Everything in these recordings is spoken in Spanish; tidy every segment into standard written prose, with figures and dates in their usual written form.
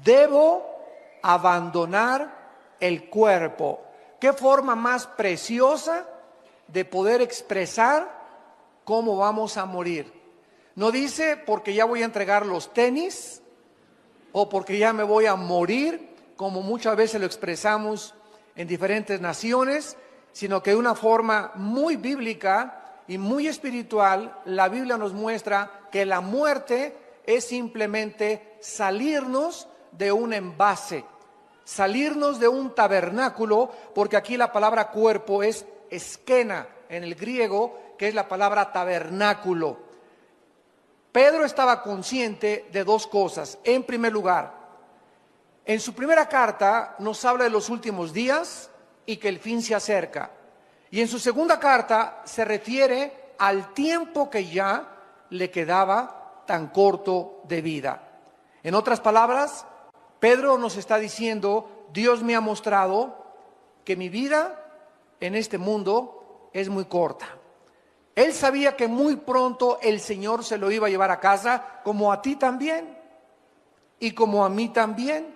debo abandonar el cuerpo. ¿Qué forma más preciosa de poder expresar cómo vamos a morir? No dice porque ya voy a entregar los tenis o porque ya me voy a morir, como muchas veces lo expresamos en diferentes naciones, sino que de una forma muy bíblica y muy espiritual, la Biblia nos muestra que la muerte es simplemente salirnos de un envase, salirnos de un tabernáculo, porque aquí la palabra cuerpo es esquena en el griego, que es la palabra tabernáculo. Pedro estaba consciente de dos cosas. En primer lugar, en su primera carta nos habla de los últimos días y que el fin se acerca. Y en su segunda carta se refiere al tiempo que ya le quedaba tan corto de vida. En otras palabras, Pedro nos está diciendo: Dios me ha mostrado que mi vida en este mundo es muy corta. Él sabía que muy pronto el Señor se lo iba a llevar a casa, como a ti también y como a mí también.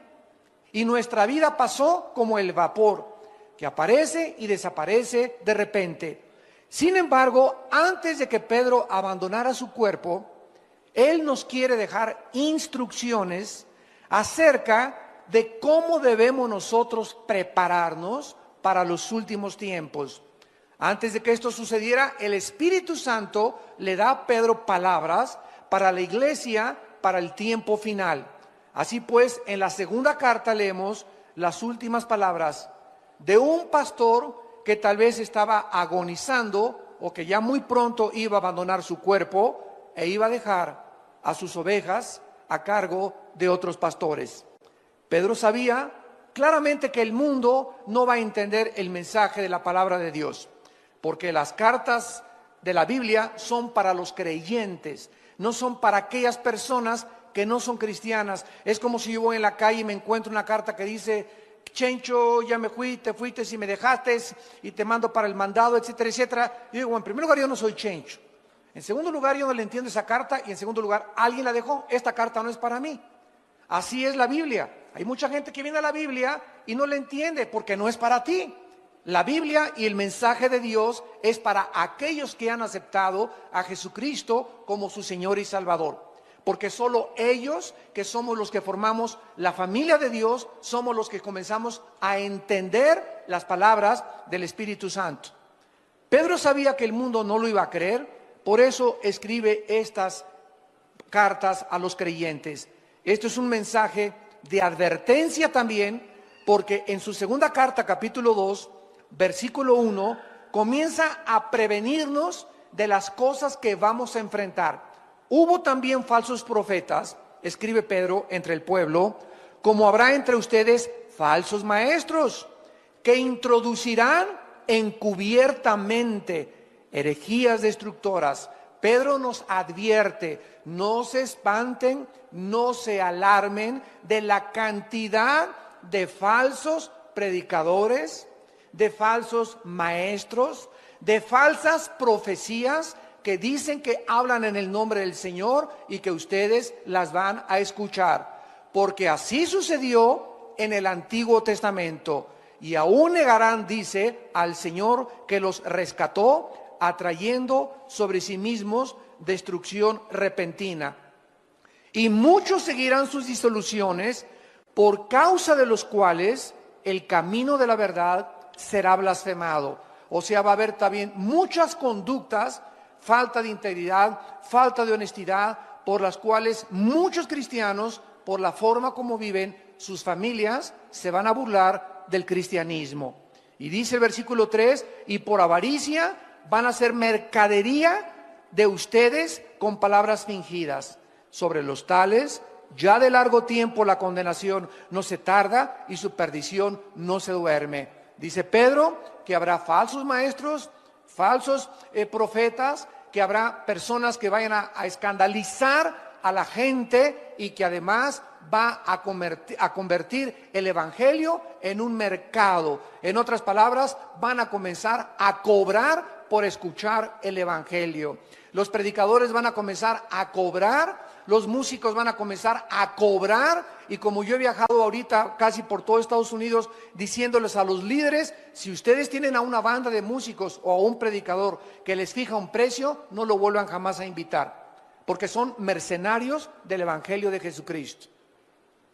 Y nuestra vida pasó como el vapor, que aparece y desaparece de repente. Sin embargo, antes de que Pedro abandonara su cuerpo, él nos quiere dejar instrucciones acerca de cómo debemos nosotros prepararnos para los últimos tiempos. Antes de que esto sucediera, el Espíritu Santo le da a Pedro palabras para la iglesia, para el tiempo final. Así pues, en la segunda carta leemos las últimas palabras de un pastor que tal vez estaba agonizando o que ya muy pronto iba a abandonar su cuerpo e iba a dejar a sus ovejas a cargo de otros pastores. Pedro sabía claramente que el mundo no va a entender el mensaje de la palabra de Dios, porque las cartas de la Biblia son para los creyentes, no son para aquellas personas que no son cristianas. Es como si yo voy en la calle y me encuentro una carta que dice: Chencho, ya me fui, te fuiste y me dejaste y te mando para el mandado, etcétera, etcétera. Yo digo, en primer lugar, yo no soy Chencho. En segundo lugar, yo no le entiendo esa carta. Y en segundo lugar, alguien la dejó. Esta carta no es para mí. Así es la Biblia. Hay mucha gente que viene a la Biblia y no la entiende porque no es para ti. La Biblia y el mensaje de Dios es para aquellos que han aceptado a Jesucristo como su Señor y Salvador. Porque solo ellos, que somos los que formamos la familia de Dios, somos los que comenzamos a entender las palabras del Espíritu Santo. Pedro sabía que el mundo no lo iba a creer, por eso escribe estas cartas a los creyentes. Esto es un mensaje de advertencia también, porque en su segunda carta, capítulo 2, versículo 1, comienza a prevenirnos de las cosas que vamos a enfrentar. Hubo también falsos profetas, escribe Pedro, entre el pueblo, como habrá entre ustedes falsos maestros, que introducirán encubiertamente herejías destructoras. Pedro nos advierte: no se espanten, no se alarmen de la cantidad de falsos predicadores, de falsos maestros, de falsas profecías que dicen que hablan en el nombre del Señor y que ustedes las van a escuchar. Porque así sucedió en el Antiguo Testamento. Y aún negarán, dice, al Señor que los rescató, atrayendo sobre sí mismos destrucción repentina. Y muchos seguirán sus disoluciones, por causa de los cuales el camino de la verdad será blasfemado. O sea, va a haber también muchas conductas, falta de integridad, falta de honestidad, por las cuales muchos cristianos, por la forma como viven sus familias, se van a burlar del cristianismo. Y dice el versículo 3, y por avaricia van a hacer mercadería de ustedes con palabras fingidas. Sobre los tales, ya de largo tiempo la condenación no se tarda y su perdición no se duerme. Dice Pedro que habrá falsos maestros, falsos profetas, que habrá personas que vayan a escandalizar a la gente y que además va a convertir el evangelio en un mercado. En otras palabras, van a comenzar a cobrar por escuchar el evangelio. Los predicadores van a comenzar a cobrar, los músicos van a comenzar a cobrar y como yo he viajado ahorita casi por todo Estados Unidos diciéndoles a los líderes, si ustedes tienen a una banda de músicos o a un predicador que les fija un precio, no lo vuelvan jamás a invitar, porque son mercenarios del Evangelio de Jesucristo.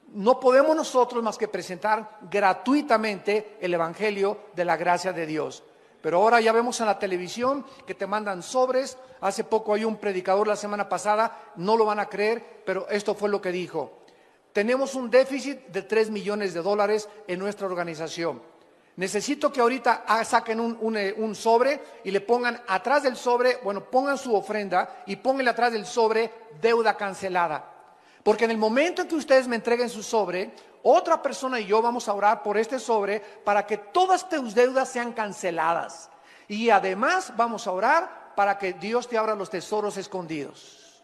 No podemos nosotros más que presentar gratuitamente el Evangelio de la gracia de Dios. Pero ahora ya vemos en la televisión que te mandan sobres. Hace poco hay un predicador la semana pasada, no lo van a creer, pero esto fue lo que dijo. Tenemos un déficit de $3 millones en nuestra organización. Necesito que ahorita saquen un sobre y le pongan atrás del sobre, pongan su ofrenda y pónganle atrás del sobre deuda cancelada. Porque en el momento en que ustedes me entreguen su sobre, otra persona y yo vamos a orar por este sobre para que todas tus deudas sean canceladas. Y además vamos a orar para que Dios te abra los tesoros escondidos.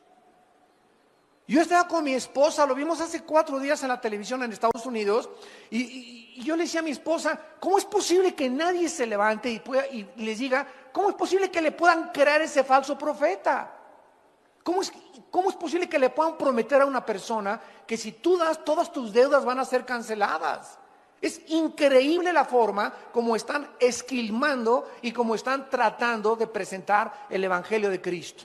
Yo estaba con mi esposa, lo vimos hace 4 días en la televisión en Estados Unidos, y yo le decía a mi esposa, ¿cómo es posible que nadie se levante y les diga, cómo es posible que le puedan creer ese falso profeta? ¿Cómo es posible que le puedan prometer a una persona que si tú das, todas tus deudas van a ser canceladas? Es increíble la forma como están esquilmando y como están tratando de presentar el Evangelio de Cristo.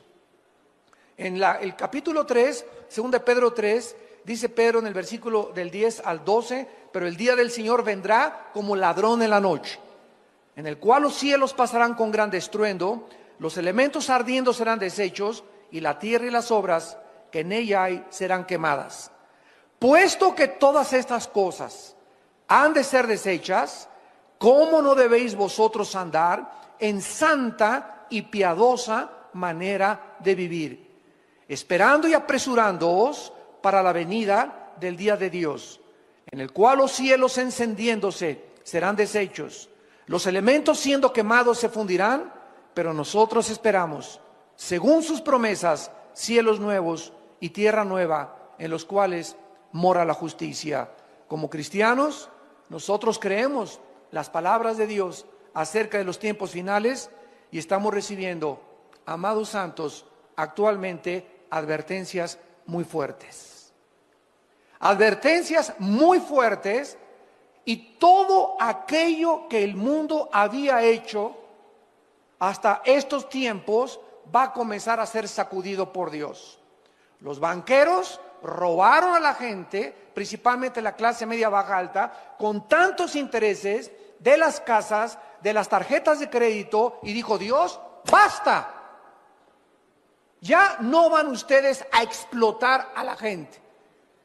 En el capítulo 3, 2 Pedro 3, dice Pedro en el versículo del 10 al 12, pero el día del Señor vendrá como ladrón en la noche, en el cual los cielos pasarán con gran estruendo, los elementos ardiendo serán deshechos, y la tierra y las obras que en ella hay serán quemadas. Puesto que todas estas cosas han de ser deshechas, ¿cómo no debéis vosotros andar en santa y piadosa manera de vivir, esperando y apresurándoos para la venida del día de Dios, en el cual los cielos encendiéndose serán deshechos, los elementos siendo quemados se fundirán, pero nosotros esperamos, según sus promesas, cielos nuevos y tierra nueva, en los cuales mora la justicia. Como cristianos, nosotros creemos las palabras de Dios acerca de los tiempos finales y estamos recibiendo, amados santos, actualmente advertencias muy fuertes. Advertencias muy fuertes, y todo aquello que el mundo había hecho hasta estos tiempos va a comenzar a ser sacudido por Dios. Los banqueros robaron a la gente, principalmente la clase media baja alta, con tantos intereses de las casas, de las tarjetas de crédito, y dijo Dios, basta. Ya no van ustedes a explotar a la gente.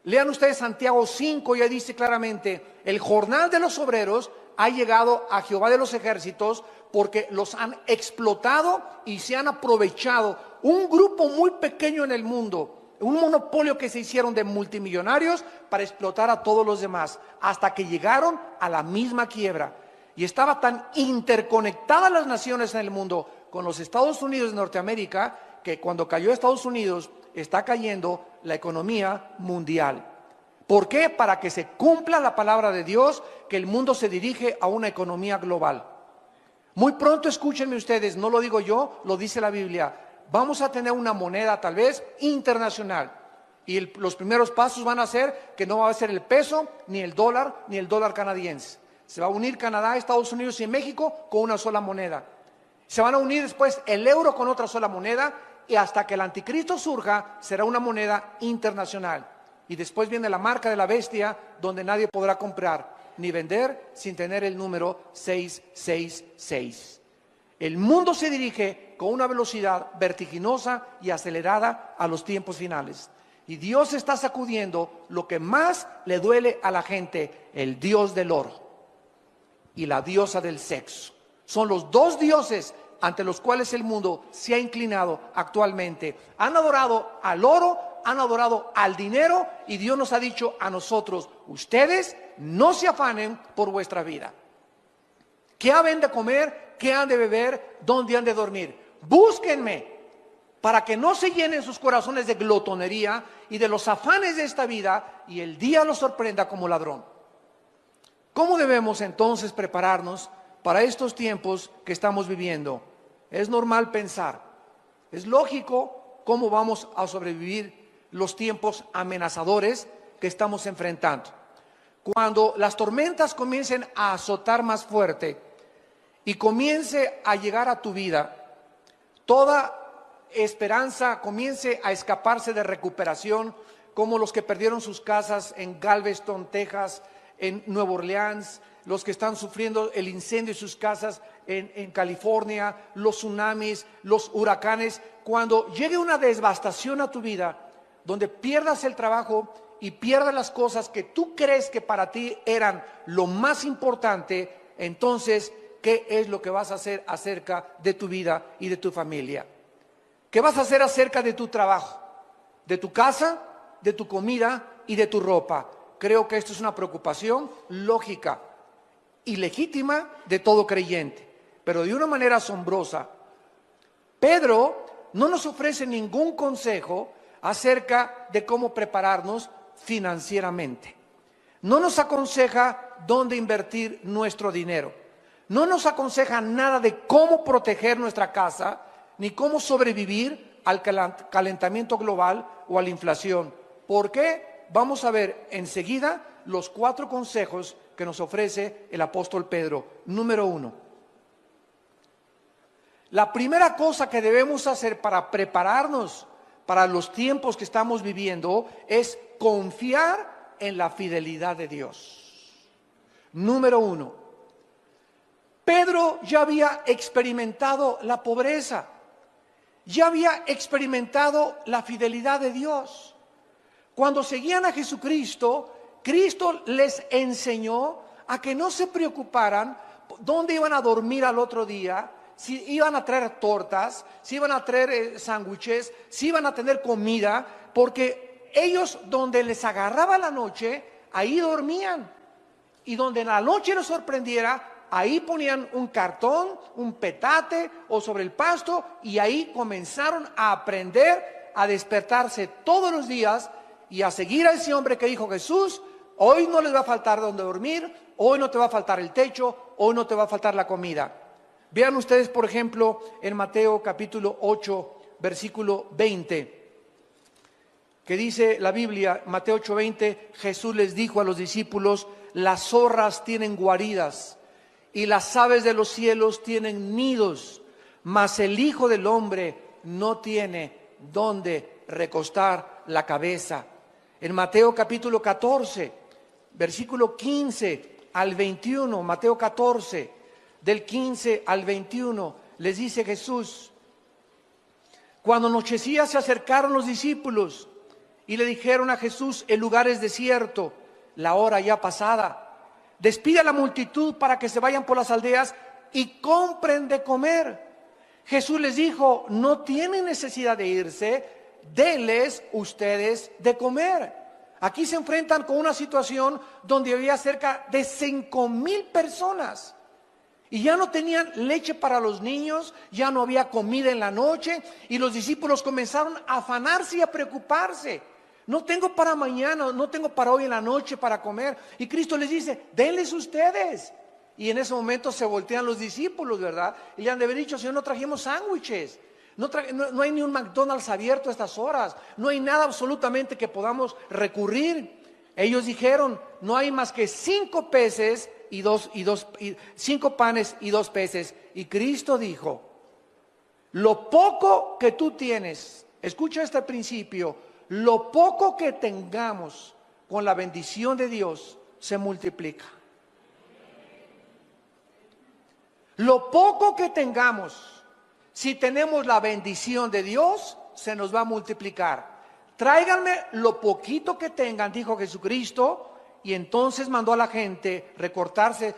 Lean ustedes Santiago 5, ya dice claramente, el jornal de los obreros ha llegado a Jehová de los ejércitos, porque los han explotado y se han aprovechado. Un grupo muy pequeño en el mundo, un monopolio que se hicieron de multimillonarios para explotar a todos los demás, hasta que llegaron a la misma quiebra. Y estaba tan interconectadas las naciones en el mundo con los Estados Unidos de Norteamérica, que cuando cayó Estados Unidos, está cayendo la economía mundial. ¿Por qué? Para que se cumpla la palabra de Dios, que el mundo se dirige a una economía global. Muy pronto, escúchenme ustedes, no lo digo yo, lo dice la Biblia, vamos a tener una moneda tal vez internacional, y los primeros pasos van a ser que no va a ser el peso, ni el dólar canadiense. Se va a unir Canadá, Estados Unidos y México con una sola moneda. Se van a unir después el euro con otra sola moneda, y hasta que el anticristo surja será una moneda internacional. Y después viene la marca de la bestia, donde nadie podrá comprar ni vender sin tener el número 666. El mundo se dirige con una velocidad vertiginosa y acelerada a los tiempos finales. Y Dios está sacudiendo lo que más le duele a la gente, el dios del oro y la diosa del sexo. Son los dos dioses ante los cuales el mundo se ha inclinado actualmente. Han adorado al oro, han adorado al dinero, y Dios nos ha dicho a nosotros, ustedes no se afanen por vuestra vida. ¿Qué han de comer? ¿Qué han de beber? ¿Dónde han de dormir? Búsquenme, para que no se llenen sus corazones de glotonería y de los afanes de esta vida, y el día los sorprenda como ladrón. ¿Cómo debemos entonces prepararnos para estos tiempos que estamos viviendo? Es normal pensar, es lógico cómo vamos a sobrevivir los tiempos amenazadores que estamos enfrentando. Cuando las tormentas comiencen a azotar más fuerte y comience a llegar a tu vida, toda esperanza comience a escaparse de recuperación, como los que perdieron sus casas en Galveston, Texas, en Nueva Orleans, los que están sufriendo el incendio de sus casas en California, los tsunamis, los huracanes. Cuando llegue una devastación a tu vida, donde pierdas el trabajo y pierdas las cosas que tú crees que para ti eran lo más importante, entonces, ¿qué es lo que vas a hacer acerca de tu vida y de tu familia? ¿Qué vas a hacer acerca de tu trabajo, de tu casa, de tu comida y de tu ropa? Creo que esto es una preocupación lógica y legítima de todo creyente, pero de una manera asombrosa. Pedro no nos ofrece ningún consejo acerca de cómo prepararnos financieramente. No nos aconseja dónde invertir nuestro dinero. No nos aconseja nada de cómo proteger nuestra casa, ni cómo sobrevivir al calentamiento global o a la inflación. ¿Por qué? Vamos a ver enseguida los 4 consejos que nos ofrece el apóstol Pedro. Número 1. La primera cosa que debemos hacer para prepararnos para los tiempos que estamos viviendo es confiar en la fidelidad de Dios. Número 1. Pedro ya había experimentado la pobreza, ya había experimentado la fidelidad de Dios. Cuando seguían a Jesucristo, Cristo les enseñó a que no se preocuparan dónde iban a dormir al otro día, si iban a traer tortas, si iban a traer sándwiches, si iban a tener comida, porque ellos donde les agarraba la noche, ahí dormían. Y donde en la noche les sorprendiera, ahí ponían un cartón, un petate o sobre el pasto, y ahí comenzaron a aprender a despertarse todos los días y a seguir a ese hombre que dijo Jesús: hoy no les va a faltar donde dormir, hoy no te va a faltar el techo, hoy no te va a faltar la comida. Vean ustedes, por ejemplo, en Mateo capítulo 8, versículo 20, que dice la Biblia, Mateo 8:20, Jesús les dijo a los discípulos: las zorras tienen guaridas y las aves de los cielos tienen nidos, mas el Hijo del Hombre no tiene dónde recostar la cabeza. En Mateo capítulo 14, versículo 15 al 21, Mateo 14, del 15 al 21, les dice Jesús: cuando anochecía se acercaron los discípulos y le dijeron a Jesús: el lugar es desierto, la hora ya pasada. Despide a la multitud para que se vayan por las aldeas y compren de comer. Jesús les dijo: no tienen necesidad de irse, denles ustedes de comer. Aquí se enfrentan con una situación donde había cerca de 5,000 personas. Y ya no tenían leche para los niños, ya no había comida en la noche, y los discípulos comenzaron a afanarse y a preocuparse. No tengo para mañana, no tengo para hoy en la noche para comer. Y Cristo les dice: denles ustedes. Y en ese momento se voltean los discípulos, ¿verdad? Y le han de haber dicho: Señor, no trajimos sándwiches. No hay ni un McDonald's abierto a estas horas. No hay nada absolutamente que podamos recurrir. Ellos dijeron: no hay más que 5 peces y 5 panes y 2 peces. Y Cristo dijo: lo poco que tú tienes, escucha este principio, lo poco que tengamos con la bendición de Dios se multiplica. Lo poco que tengamos, si tenemos la bendición de Dios, se nos va a multiplicar. Tráiganme lo poquito que tengan, dijo Jesucristo, y entonces mandó a la gente recostarse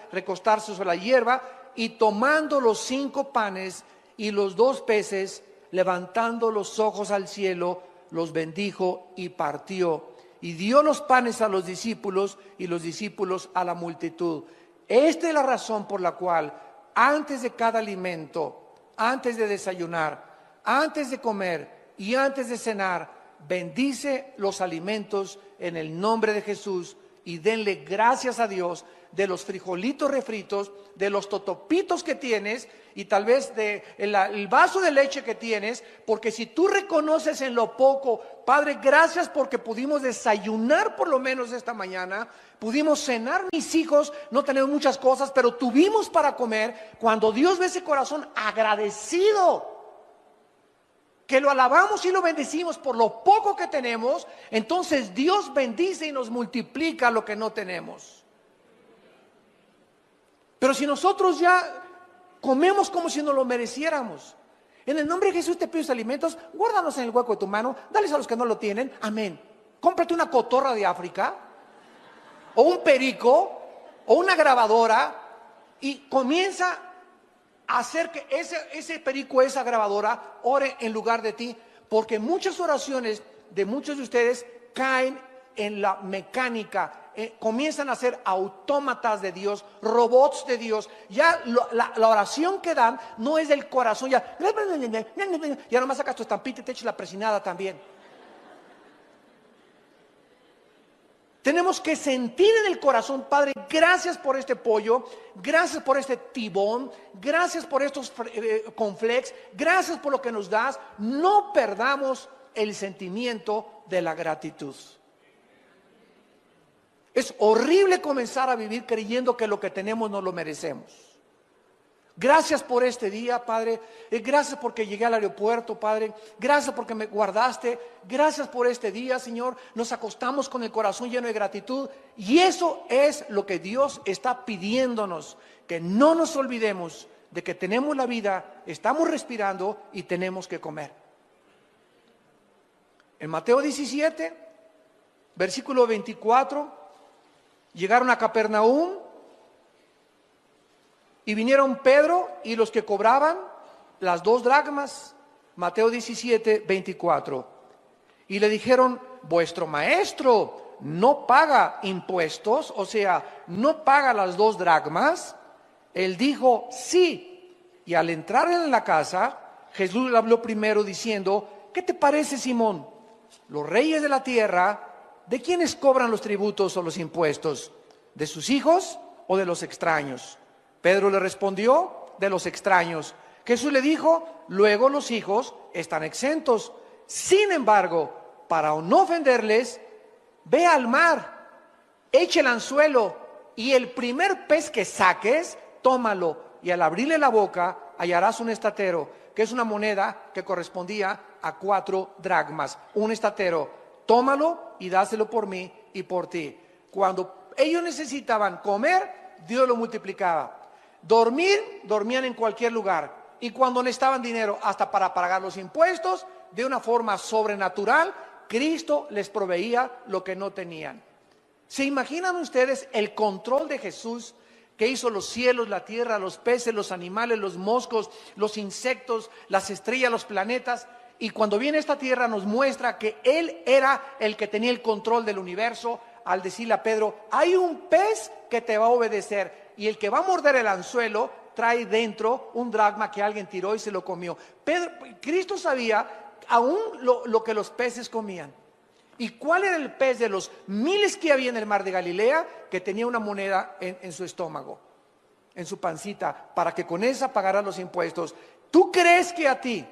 sobre la hierba, y tomando los 5 panes y los 2 peces, levantando los ojos al cielo, los bendijo y partió, y dio los panes a los discípulos y los discípulos a la multitud. Esta es la razón por la cual antes de cada alimento, antes de desayunar, antes de comer y antes de cenar, bendice los alimentos en el nombre de Jesús y denle gracias a Dios de los frijolitos refritos, de los totopitos que tienes y tal vez de el vaso de leche que tienes, porque si tú reconoces en lo poco, Padre, gracias porque pudimos desayunar por lo menos esta mañana, pudimos cenar, mis hijos, no tenemos muchas cosas, pero tuvimos para comer. Cuando Dios ve ese corazón agradecido, que lo alabamos y lo bendecimos por lo poco que tenemos, entonces Dios bendice y nos multiplica lo que no tenemos. Pero si nosotros ya comemos como si no lo mereciéramos, en el nombre de Jesús te pido alimentos, guárdalos en el hueco de tu mano, dales a los que no lo tienen, amén. Cómprate una cotorra de África, o un perico, o una grabadora, y comienza a hacer que ese perico, esa grabadora, ore en lugar de ti, porque muchas oraciones de muchos de ustedes caen en la mecánica, comienzan a ser autómatas de Dios, robots de Dios. Ya la oración que dan no es del corazón, ya nomás sacas tu estampita y te echas la presinada también. Tenemos que sentir en el corazón, Padre, gracias por este pollo, gracias por este tibón, gracias por estos cornflakes, gracias por lo que nos das. No perdamos el sentimiento de la gratitud. Es horrible comenzar a vivir creyendo que lo que tenemos no lo merecemos. Gracias por este día, Padre. Gracias porque llegué al aeropuerto, Padre. Gracias porque me guardaste. Gracias por este día, Señor. Nos acostamos con el corazón lleno de gratitud. Y eso es lo que Dios está pidiéndonos. Que no nos olvidemos de que tenemos la vida, estamos respirando y tenemos que comer. En Mateo 17, versículo 24, llegaron a Capernaum. Y vinieron Pedro y los que cobraban las 2 dracmas, Mateo 17, 24. Y le dijeron, vuestro maestro no paga impuestos, o sea, no paga las 2 dracmas. Él dijo, sí. Y al entrar en la casa, Jesús le habló primero diciendo, ¿qué te parece, Simón? Los reyes de la tierra, ¿de quiénes cobran los tributos o los impuestos? ¿De sus hijos o de los extraños? Pedro le respondió, de los extraños. Jesús le dijo, luego los hijos están exentos. Sin embargo, para no ofenderles, ve al mar, eche el anzuelo y el primer pez que saques, tómalo. Y al abrirle la boca, hallarás un estatero, que es una moneda que correspondía a 4 dracmas. Un estatero, tómalo y dáselo por mí y por ti. Cuando ellos necesitaban comer, Dios lo multiplicaba. Dormían en cualquier lugar. Y cuando necesitaban dinero hasta para pagar los impuestos, de una forma sobrenatural, Cristo les proveía lo que no tenían. ¿Se imaginan ustedes el control de Jesús, que hizo los cielos, la tierra, los peces, los animales, los moscos, los insectos, las estrellas, los planetas? Y cuando viene a esta tierra nos muestra que Él era el que tenía el control del universo, al decirle a Pedro, hay un pez que te va a obedecer. Y el que va a morder el anzuelo trae dentro un dracma que alguien tiró y se lo comió. Cristo sabía aún lo que los peces comían. ¿Y cuál era el pez de los miles que había en el mar de Galilea? Que tenía una moneda en su estómago, en su pancita, para que con esa pagara los impuestos. ¿Tú crees que a ti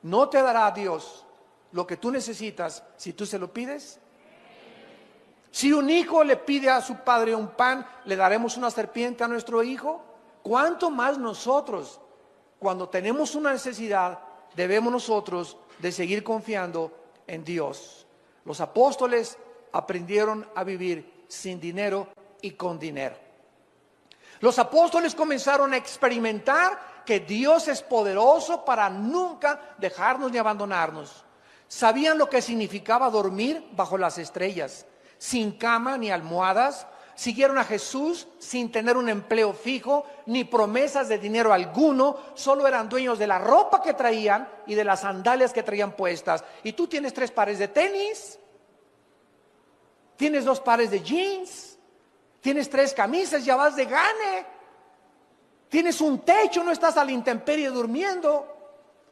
no te dará Dios lo que tú necesitas si tú se lo pides? Si un hijo le pide a su padre un pan, ¿le daremos una serpiente a nuestro hijo? ¿Cuánto más nosotros, cuando tenemos una necesidad, debemos nosotros de seguir confiando en Dios? Los apóstoles aprendieron a vivir sin dinero y con dinero. Los apóstoles comenzaron a experimentar que Dios es poderoso para nunca dejarnos ni abandonarnos. Sabían lo que significaba dormir bajo las estrellas, sin cama ni almohadas. Siguieron a Jesús sin tener un empleo fijo ni promesas de dinero alguno. Solo eran dueños de la ropa que traían y de las sandalias que traían puestas. Y tú tienes 3 pares de tenis, tienes 2 pares de jeans, tienes 3 camisas, ya vas de gane. Tienes un techo, no estás a la intemperie durmiendo.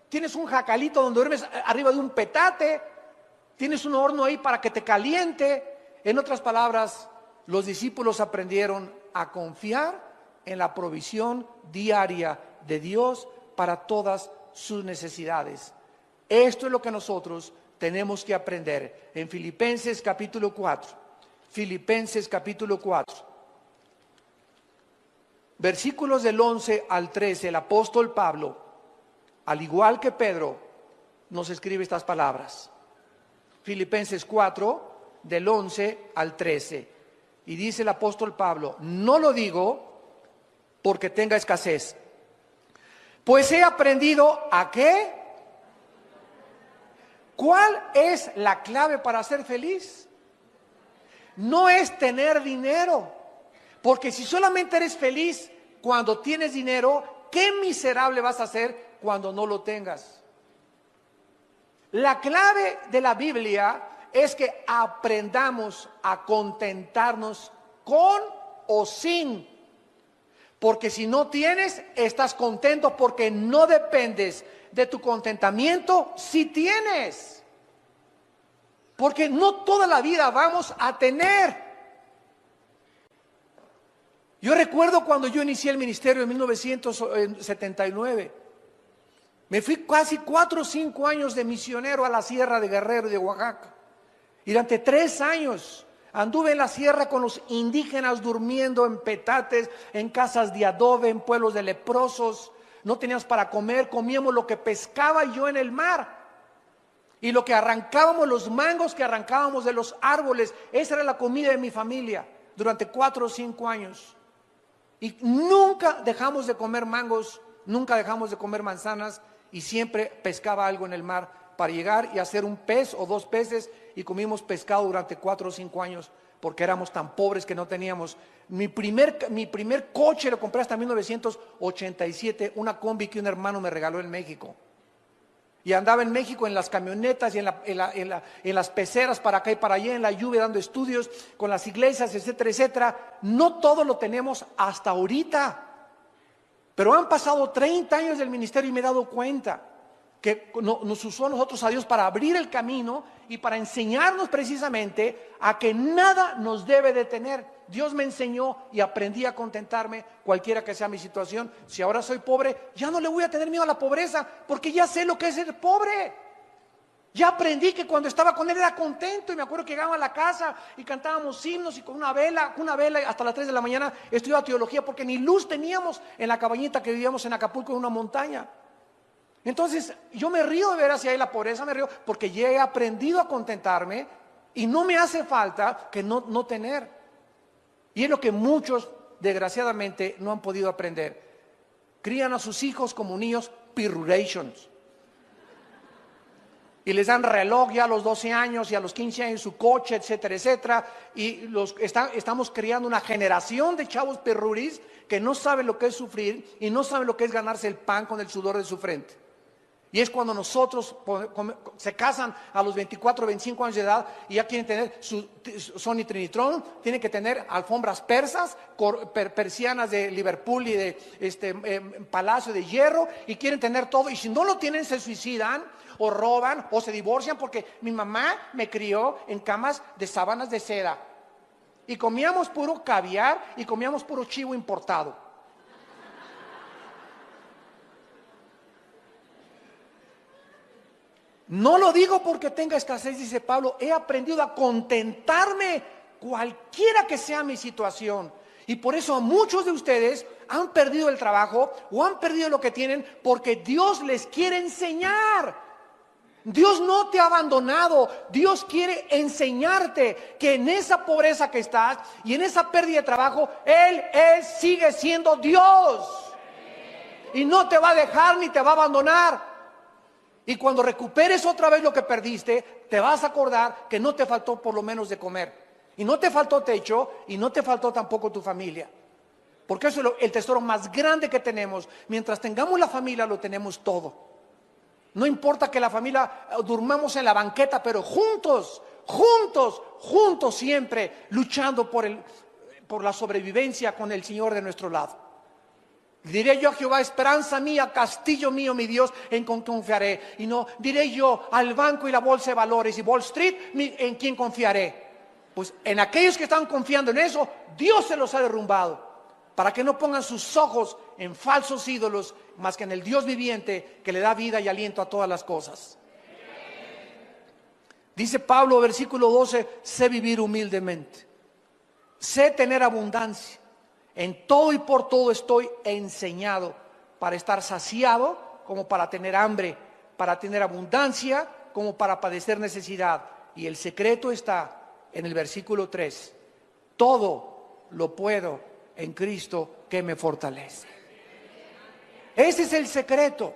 Tienes un jacalito donde duermes arriba de un petate. Tienes un horno ahí para que te caliente. En otras palabras, los discípulos aprendieron a confiar en la provisión diaria de Dios para todas sus necesidades. Esto es lo que nosotros tenemos que aprender. En Filipenses capítulo 4, Filipenses capítulo 4, versículos del 11 al 13, el apóstol Pablo, al igual que Pedro, nos escribe estas palabras. Filipenses 4, del 11 al 13. Y dice el apóstol Pablo: no lo digo porque tenga escasez, pues he aprendido ¿a qué? ¿Cuál es la clave para ser feliz? No es tener dinero, porque si solamente eres feliz cuando tienes dinero, qué miserable vas a ser cuando no lo tengas. La clave de la Biblia es que aprendamos a contentarnos con o sin. Porque si no tienes, estás contento porque no dependes de tu contentamiento si tienes. Porque no toda la vida vamos a tener. Yo recuerdo cuando yo inicié el ministerio en 1979. Me fui casi 4 o 5 años de misionero a la Sierra de Guerrero y de Oaxaca. Y durante 3 años anduve en la sierra con los indígenas durmiendo en petates, en casas de adobe, en pueblos de leprosos. No teníamos para comer, comíamos lo que pescaba yo en el mar. Y lo que arrancábamos, los mangos que arrancábamos de los árboles, esa era la comida de mi familia durante 4 o 5 años. Y nunca dejamos de comer mangos, nunca dejamos de comer manzanas, y siempre pescaba algo en el mar para llegar y hacer un pez o 2 peces, y comimos pescado durante 4 o 5 años porque éramos tan pobres que no teníamos. Mi primer coche lo compré hasta 1987, una combi que un hermano me regaló en México. Y andaba en México en las camionetas y en las peceras para acá y para allá, en la lluvia, dando estudios con las iglesias, etcétera, etcétera. No todo lo tenemos hasta ahorita. Pero han pasado 30 años del ministerio y me he dado cuenta que nos usó a nosotros, a Dios, para abrir el camino y para enseñarnos precisamente a que nada nos debe detener. Dios me enseñó y aprendí a contentarme cualquiera que sea mi situación. Si ahora soy pobre, ya no le voy a tener miedo a la pobreza, porque ya sé lo que es ser pobre. Ya aprendí que cuando estaba con él era contento, y me acuerdo que llegaba a la casa y cantábamos himnos, y con una vela hasta las 3 de la mañana estudiaba teología, porque ni luz teníamos en la cabañita que vivíamos en Acapulco, en una montaña. Entonces yo me río de ver hacia ahí la pobreza, me río porque ya he aprendido a contentarme y no me hace falta que no tener. Y es lo que muchos desgraciadamente no han podido aprender. Crían a sus hijos como niños pirrurations. Y les dan reloj ya a los 12 años y a los 15 años su coche, etcétera, etcétera. Y estamos criando una generación de chavos perruris que no saben lo que es sufrir y no saben lo que es ganarse el pan con el sudor de su frente. Y es cuando nosotros se casan a los 24, 25 años de edad y ya quieren tener su Sony Trinitron, tienen que tener alfombras persas, persianas de Liverpool y de Palacio de Hierro, y quieren tener todo. Y si no lo tienen, se suicidan o roban o se divorcian, porque mi mamá me crió en camas de sábanas de seda. Y comíamos puro caviar y comíamos puro chivo importado. No lo digo porque tenga escasez, dice Pablo, he aprendido a contentarme cualquiera que sea mi situación. Y por eso a muchos de ustedes han perdido el trabajo o han perdido lo que tienen, porque Dios les quiere enseñar. Dios no te ha abandonado. Dios quiere enseñarte que en esa pobreza que estás y en esa pérdida de trabajo, Él sigue siendo Dios. Y no te va a dejar ni te va a abandonar. Y cuando recuperes otra vez lo que perdiste, te vas a acordar que no te faltó por lo menos de comer. Y no te faltó techo, y no te faltó tampoco tu familia. Porque eso es el tesoro más grande que tenemos. Mientras tengamos la familia, lo tenemos todo. No importa que la familia durmamos en la banqueta, pero juntos siempre, luchando por la sobrevivencia con el Señor de nuestro lado. Diré yo a Jehová, esperanza mía, castillo mío, mi Dios, en quien confiaré. Y no diré yo al banco y la bolsa de valores y Wall Street, en quien confiaré. Pues en aquellos que están confiando en eso, Dios se los ha derrumbado, para que no pongan sus ojos en falsos ídolos, más que en el Dios viviente que le da vida y aliento a todas las cosas. Dice Pablo, versículo 12, sé vivir humildemente, sé tener abundancia, en todo y por todo estoy enseñado, para estar saciado como para tener hambre, para tener abundancia como para padecer necesidad. Y el secreto está en el versículo 3, todo lo puedo en Cristo que me fortalece. Ese es el secreto.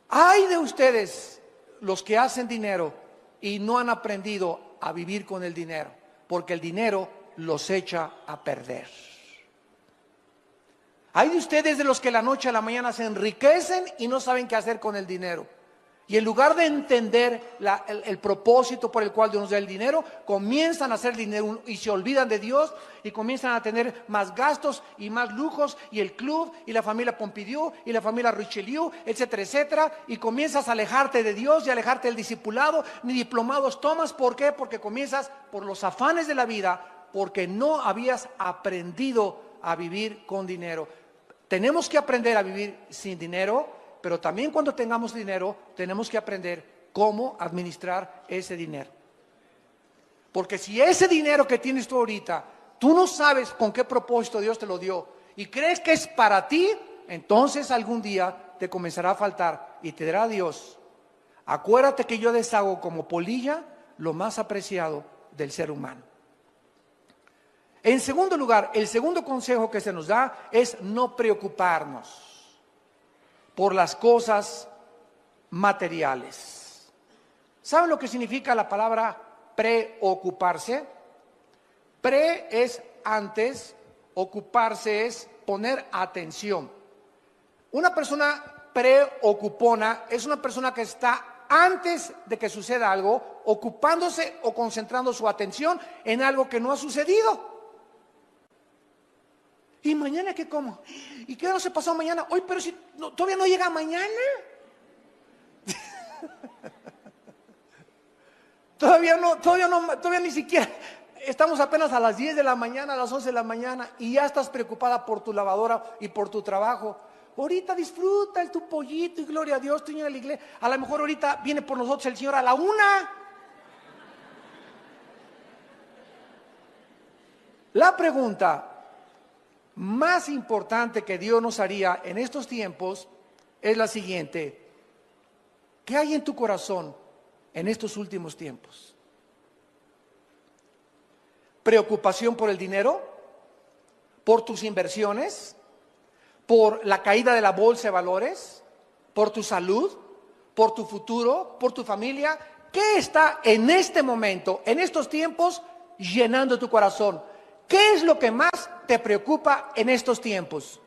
Ay de ustedes los que hacen dinero y no han aprendido a vivir con el dinero, porque el dinero los echa a perder. Hay de ustedes de los que la noche a la mañana se enriquecen y no saben qué hacer con el dinero. Y en lugar de entender el propósito por el cual Dios nos da el dinero, comienzan a hacer dinero y se olvidan de Dios y comienzan a tener más gastos y más lujos, y el club y la familia Pompidou y la familia Richelieu, etcétera, etcétera, y comienzas a alejarte de Dios y alejarte del discipulado. Ni diplomados tomas. ¿Por qué? Porque comienzas por los afanes de la vida, porque no habías aprendido a vivir con dinero. Tenemos que aprender a vivir sin dinero, pero también cuando tengamos dinero tenemos que aprender cómo administrar ese dinero. Porque si ese dinero que tienes tú ahorita, tú no sabes con qué propósito Dios te lo dio y crees que es para ti, entonces algún día te comenzará a faltar y te dirá Dios: acuérdate que yo deshago como polilla lo más apreciado del ser humano. En segundo lugar, el segundo consejo que se nos da es no preocuparnos por las cosas materiales. ¿Saben lo que significa la palabra preocuparse? Pre es antes, ocuparse es poner atención. Una persona preocupona es una persona que está antes de que suceda algo, ocupándose o concentrando su atención en algo que no ha sucedido. ¿Y mañana qué como? ¿Y qué no se pasó mañana? Hoy, pero si no, todavía no llega mañana. Todavía ni siquiera. Estamos apenas a las 10 de la mañana, a las 11 de la mañana, y ya estás preocupada por tu lavadora y por tu trabajo. Ahorita disfruta tu pollito y gloria a Dios, tú en la iglesia. A lo mejor ahorita viene por nosotros el Señor a la 1. La pregunta más importante que Dios nos haría en estos tiempos es la siguiente: ¿qué hay en tu corazón en estos últimos tiempos? ¿Preocupación por el dinero? ¿Por tus inversiones? ¿Por la caída de la bolsa de valores? ¿Por tu salud? ¿Por tu futuro? ¿Por tu familia? ¿Qué está en este momento, en estos tiempos, llenando tu corazón? ¿Qué es lo que más te preocupa en estos tiempos?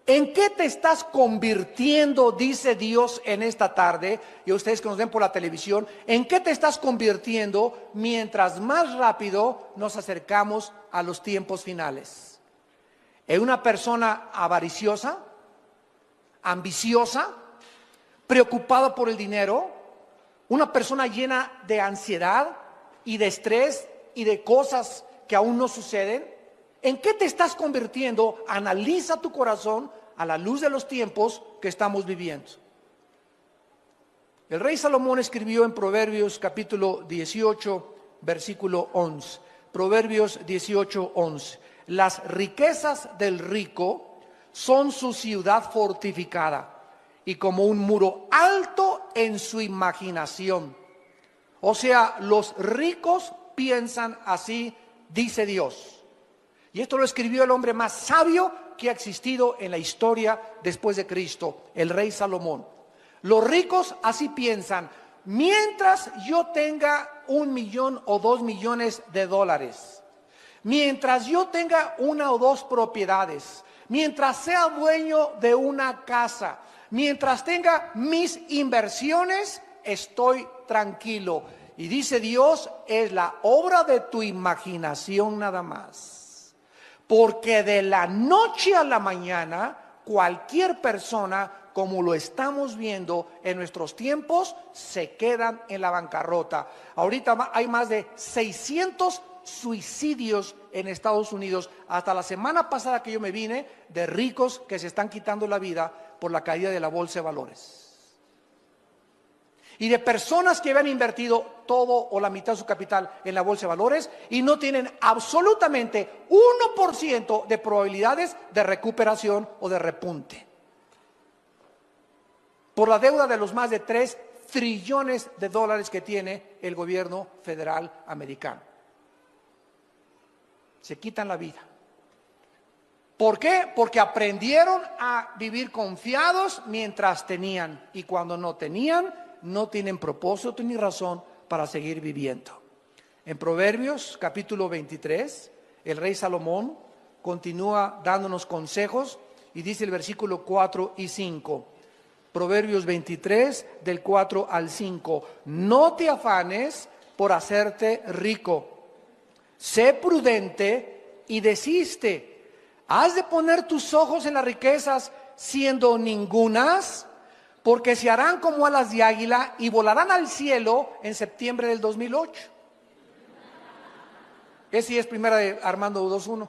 ¿En qué te estás convirtiendo, dice Dios en esta tarde? Y ustedes que nos ven por la televisión, ¿en qué te estás convirtiendo mientras más rápido nos acercamos a los tiempos finales? ¿En una persona avariciosa, ambiciosa, preocupada por el dinero? ¿Una persona llena de ansiedad y de estrés y de cosas que aún no suceden? ¿En qué te estás convirtiendo? Analiza tu corazón a la luz de los tiempos que estamos viviendo. El rey Salomón escribió en Proverbios capítulo 18, versículo 11. Proverbios 18, 11. Las riquezas del rico son su ciudad fortificada y como un muro alto en su imaginación. O sea, los ricos piensan así, dice Dios. Y esto lo escribió el hombre más sabio que ha existido en la historia después de Cristo, el rey Salomón. Los ricos así piensan: mientras yo tenga 1 millón o 2 millones de dólares, mientras yo tenga 1 o 2 propiedades, mientras sea dueño de una casa, mientras tenga mis inversiones, estoy tranquilo. Y dice Dios, es la obra de tu imaginación nada más. Porque de la noche a la mañana cualquier persona como lo estamos viendo en nuestros tiempos, se quedan en la bancarrota. Ahorita hay más de 600 suicidios en Estados Unidos, hasta la semana pasada que yo me vine, de ricos que se están quitando la vida por la caída de la bolsa de valores. Y de personas que habían invertido todo o la mitad de su capital en la bolsa de valores y no tienen absolutamente 1% de probabilidades de recuperación o de repunte. Por la deuda de los más de 3 trillones de dólares que tiene el gobierno federal americano. Se quitan la vida. ¿Por qué? Porque aprendieron a vivir confiados mientras tenían, y cuando no tenían, no tienen propósito ni razón para seguir viviendo. En Proverbios capítulo 23, el rey Salomón continúa dándonos consejos y dice el versículo 4 y 5. Proverbios 23, del 4 al 5. No te afanes por hacerte rico. Sé prudente y desiste. ¿Has de poner tus ojos en las riquezas siendo ningunas? Porque se harán como alas de águila y volarán al cielo en septiembre del 2008. Ese es primera de Armando 2.1.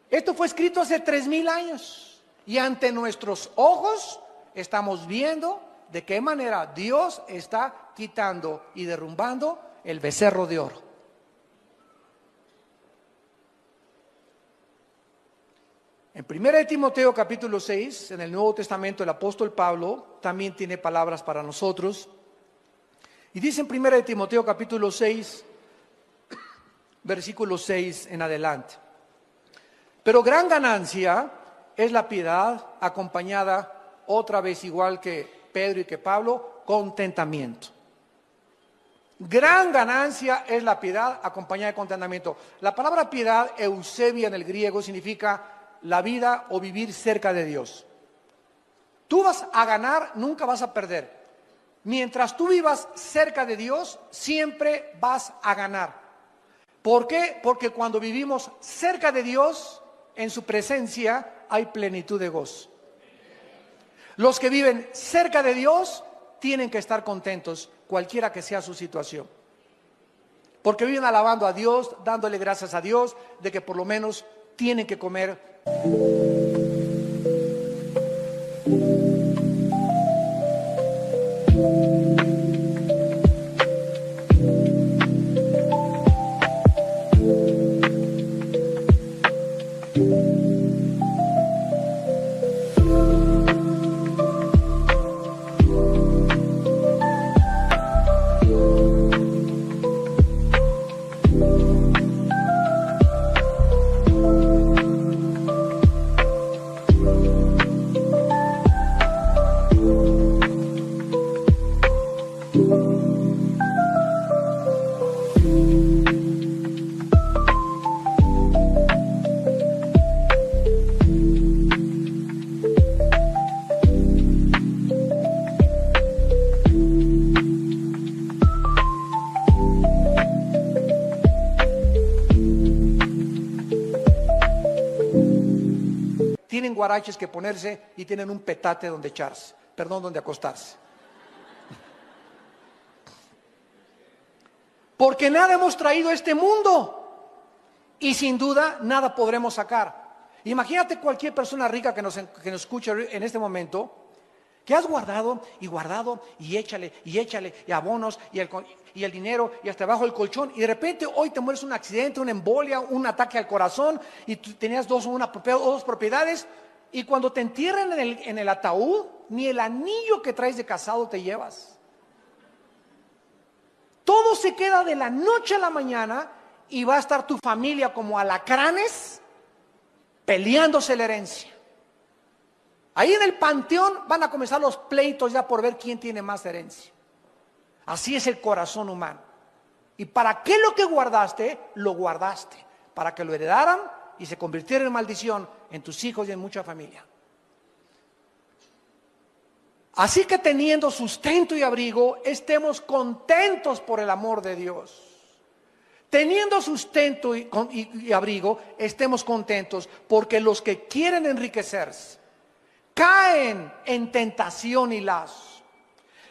Esto fue escrito hace 3000 años y ante nuestros ojos estamos viendo de qué manera Dios está quitando y derrumbando el becerro de oro. En 1 Timoteo capítulo 6, en el Nuevo Testamento, el apóstol Pablo también tiene palabras para nosotros. Y dice en 1 Timoteo capítulo 6, versículo 6 en adelante. Pero gran ganancia es la piedad acompañada, otra vez igual que Pedro y que Pablo, contentamiento. Gran ganancia es la piedad acompañada de contentamiento. La palabra piedad, eusebia en el griego, significa la vida o vivir cerca de Dios. Tú vas a ganar, nunca vas a perder. Mientras tú vivas cerca de Dios, siempre vas a ganar. ¿Por qué? Porque cuando vivimos cerca de Dios, en su presencia hay plenitud de gozo. Los que viven cerca de Dios tienen que estar contentos, cualquiera que sea su situación. Porque viven alabando a Dios, dándole gracias a Dios, de que por lo menos tienen que comer. Tienen guaraches que ponerse y tienen un petate donde echarse, donde acostarse. Porque nada hemos traído a este mundo y sin duda nada podremos sacar. Imagínate cualquier persona rica que nos escuche en este momento, que has guardado y échale y abonos y el dinero y hasta abajo el colchón y de repente hoy te mueres un accidente, una embolia, un ataque al corazón y tú tenías dos propiedades y cuando te entierran en el ataúd ni el anillo que traes de casado te llevas. Todo se queda de la noche a la mañana y va a estar tu familia como alacranes peleándose la herencia. Ahí en el panteón van a comenzar los pleitos ya por ver quién tiene más herencia. Así es el corazón humano. ¿Y para qué lo que guardaste? Lo guardaste. Para que lo heredaran y se convirtiera en maldición en tus hijos y en mucha familia. Así que teniendo sustento y abrigo, estemos contentos por el amor de Dios. Teniendo sustento y abrigo, estemos contentos, porque los que quieren enriquecerse caen en tentación y lazo,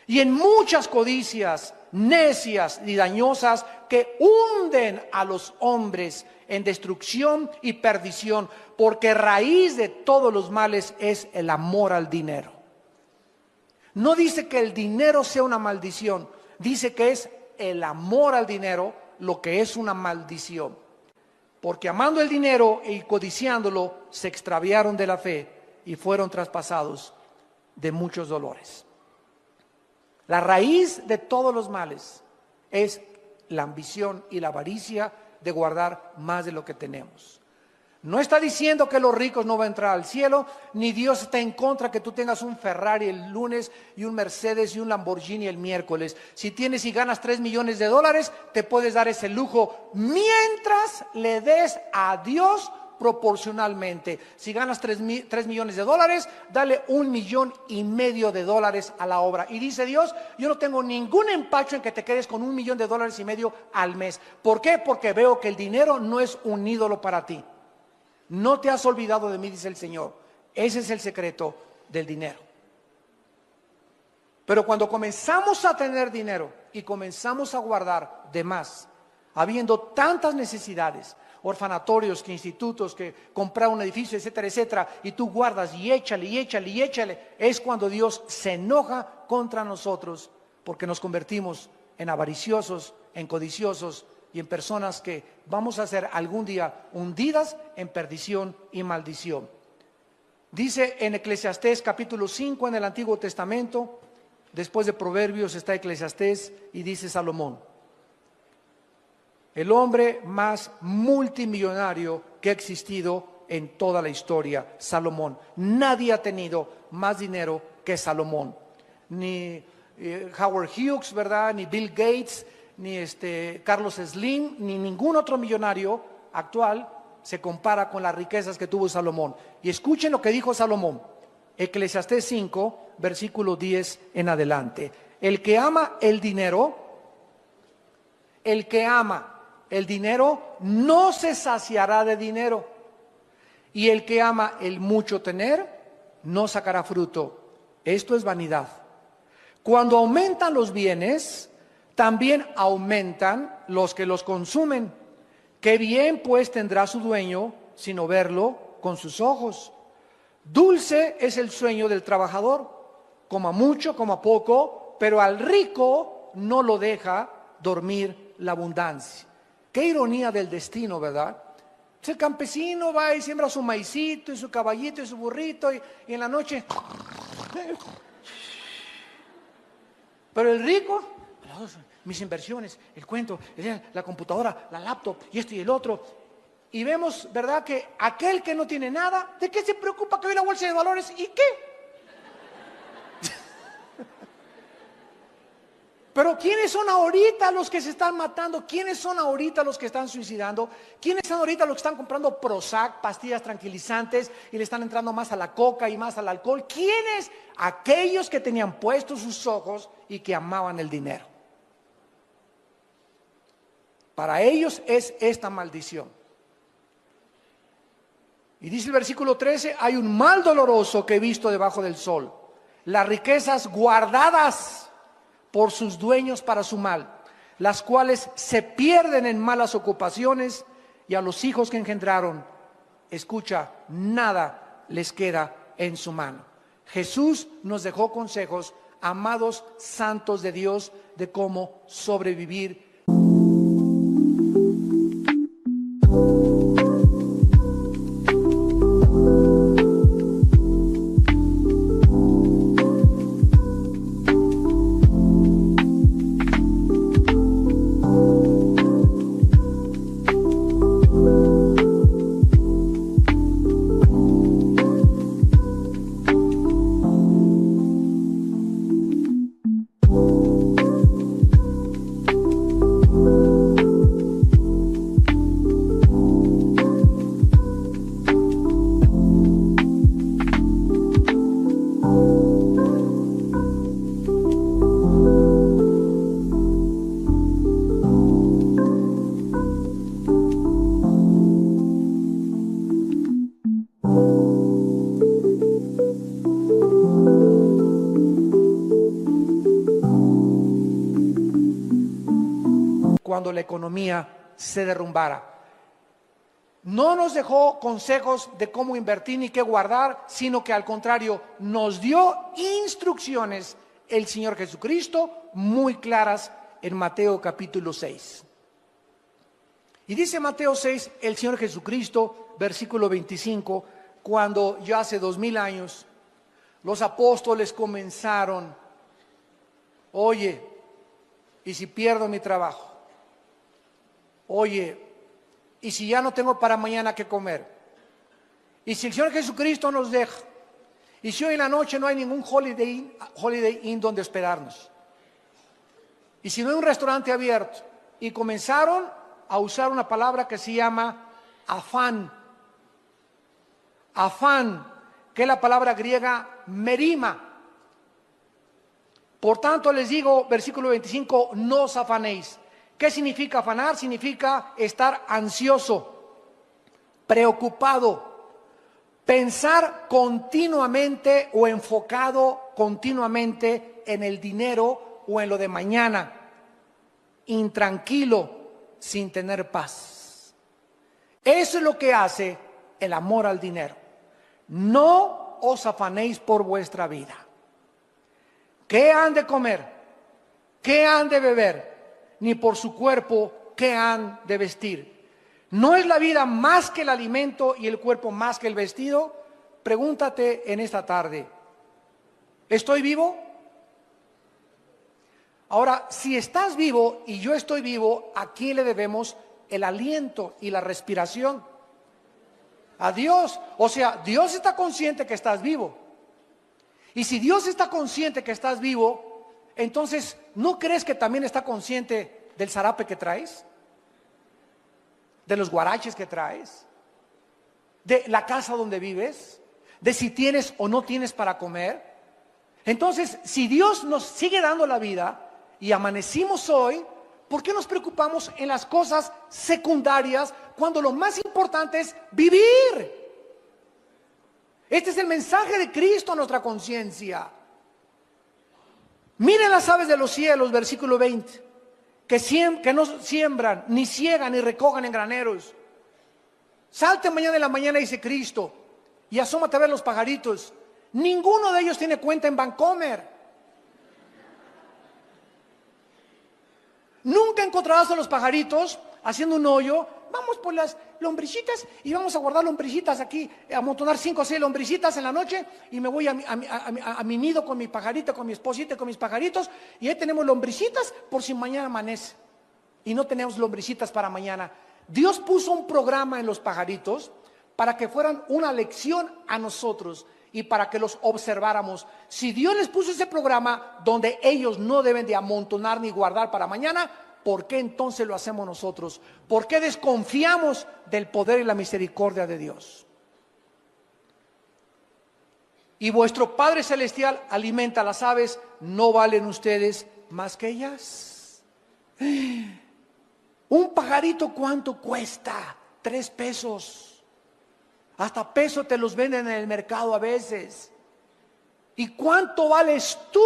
y en muchas codicias necias y dañosas que hunden a los hombres en destrucción y perdición, porque raíz de todos los males es el amor al dinero. No dice que el dinero sea una maldición, dice que es el amor al dinero lo que es una maldición, porque amando el dinero y codiciándolo se extraviaron de la fe y fueron traspasados de muchos dolores. La raíz de todos los males es la ambición y la avaricia de guardar más de lo que tenemos. No está diciendo que los ricos no van a entrar al cielo, ni Dios está en contra que tú tengas un Ferrari el lunes y un Mercedes y un Lamborghini el miércoles. Si tienes y ganas 3 millones de dólares, te puedes dar ese lujo mientras le des a Dios proporcionalmente. Si ganas 3 millones de dólares, dale 1,5 millones de dólares a la obra. Y dice Dios, yo no tengo ningún empacho en que te quedes con 1,5 millones al mes. ¿Por qué? Porque veo que el dinero no es un ídolo para ti. No te has olvidado de mí, dice el Señor. Ese es el secreto del dinero. Pero cuando comenzamos a tener dinero y comenzamos a guardar de más, habiendo tantas necesidades, orfanatorios, que institutos, que comprar un edificio, etcétera, etcétera, y tú guardas y échale, y échale, y échale, es cuando Dios se enoja contra nosotros, porque nos convertimos en avariciosos, en codiciosos, y en personas que vamos a ser algún día hundidas en perdición y maldición. Dice en Eclesiastés capítulo 5 en el Antiguo Testamento, después de Proverbios está Eclesiastés, y dice Salomón, el hombre más multimillonario que ha existido en toda la historia, Salomón. Nadie ha tenido más dinero que Salomón. Ni Howard Hughes, ¿verdad? Ni Bill Gates, ni Carlos Slim, ni ningún otro millonario actual se compara con las riquezas que tuvo Salomón. Y escuchen lo que dijo Salomón, Eclesiastés 5, versículo 10 en adelante. El que ama el dinero no se saciará de dinero, y el que ama el mucho tener no sacará fruto. Esto es vanidad. Cuando aumentan los bienes, también aumentan los que los consumen. Qué bien pues tendrá su dueño sino verlo con sus ojos. Dulce es el sueño del trabajador, coma mucho, coma poco, pero al rico no lo deja dormir la abundancia. Qué ironía del destino, ¿verdad? El campesino va y siembra su maicito y su caballito y su burrito y en la noche. Pero el rico, mis inversiones, el cuento, la computadora, la laptop y esto y el otro. Y vemos, ¿verdad?, que aquel que no tiene nada, ¿de qué se preocupa que hoy la bolsa de valores? ¿Y qué? Pero ¿quiénes son ahorita los que se están matando? ¿Quiénes son ahorita los que están suicidando? ¿Quiénes son ahorita los que están comprando Prozac, pastillas tranquilizantes, y le están entrando más a la coca y más al alcohol? ¿Quiénes? Aquellos que tenían puestos sus ojos y que amaban el dinero. Para ellos es esta maldición. Y dice el versículo 13, hay un mal doloroso que he visto debajo del sol, las riquezas guardadas por sus dueños para su mal, las cuales se pierden en malas ocupaciones, y a los hijos que engendraron, escucha, nada les queda en su mano. Jesús nos dejó consejos, amados santos de Dios, de cómo sobrevivir. cuando la economía se derrumbara. No nos dejó consejos de cómo invertir ni qué guardar, sino que al contrario, nos dio instrucciones el Señor Jesucristo muy claras en Mateo capítulo 6. Y dice Mateo 6, el Señor Jesucristo, versículo 25, cuando ya hace 2000 años, los apóstoles comenzaron, oye, ¿y si pierdo mi trabajo? Oye, ¿y si ya no tengo para mañana qué comer? ¿Y si el Señor Jesucristo nos deja? ¿Y si hoy en la noche no hay ningún Holiday Inn donde hospedarnos? ¿Y si no hay un restaurante abierto? Y comenzaron a usar una palabra que se llama afán. Afán, que es la palabra griega merima. Por tanto les digo, versículo 25, no os afanéis. ¿Qué significa afanar? Significa estar ansioso, preocupado, pensar continuamente o enfocado continuamente en el dinero o en lo de mañana, intranquilo, sin tener paz. Eso es lo que hace el amor al dinero. No os afanéis por vuestra vida. ¿Qué han de comer? ¿Qué han de beber? Ni por su cuerpo, ¿qué han de vestir? ¿No es la vida más que el alimento y el cuerpo más que el vestido? Pregúntate en esta tarde, ¿estoy vivo? Ahora, si estás vivo y yo estoy vivo, ¿a quién le debemos el aliento y la respiración? A Dios. O sea, Dios está consciente que estás vivo. Y si Dios está consciente que estás vivo, entonces, ¿no crees que también está consciente del zarape que traes? ¿De los guaraches que traes? ¿De la casa donde vives? ¿De si tienes o no tienes para comer? Entonces, si Dios nos sigue dando la vida y amanecimos hoy, ¿por qué nos preocupamos en las cosas secundarias cuando lo más importante es vivir? Este es el mensaje de Cristo a nuestra conciencia. Miren las aves de los cielos, versículo 20, que no siembran, ni ciegan, ni recojan en graneros. Salte mañana en la mañana, dice Cristo, y asómate a ver los pajaritos. Ninguno de ellos tiene cuenta en Bancomer. Nunca encontrarás a los pajaritos haciendo un hoyo. Vamos por las lombricitas y vamos a guardar lombricitas aquí, a amontonar 5 o 6 lombricitas en la noche y me voy a mi nido con mi pajarita, con mi esposita y con mis pajaritos y ahí tenemos lombricitas por si mañana amanece y no tenemos lombricitas para mañana. Dios puso un programa en los pajaritos para que fueran una lección a nosotros y para que los observáramos. Si Dios les puso ese programa donde ellos no deben de amontonar ni guardar para mañana, ¿por qué entonces lo hacemos nosotros? ¿Por qué desconfiamos del poder y la misericordia de Dios? Y vuestro Padre Celestial alimenta a las aves, ¿no valen ustedes más que ellas? Un pajarito, ¿cuánto cuesta? 3 pesos. Hasta peso te los venden en el mercado a veces. ¿Y cuánto vales tú?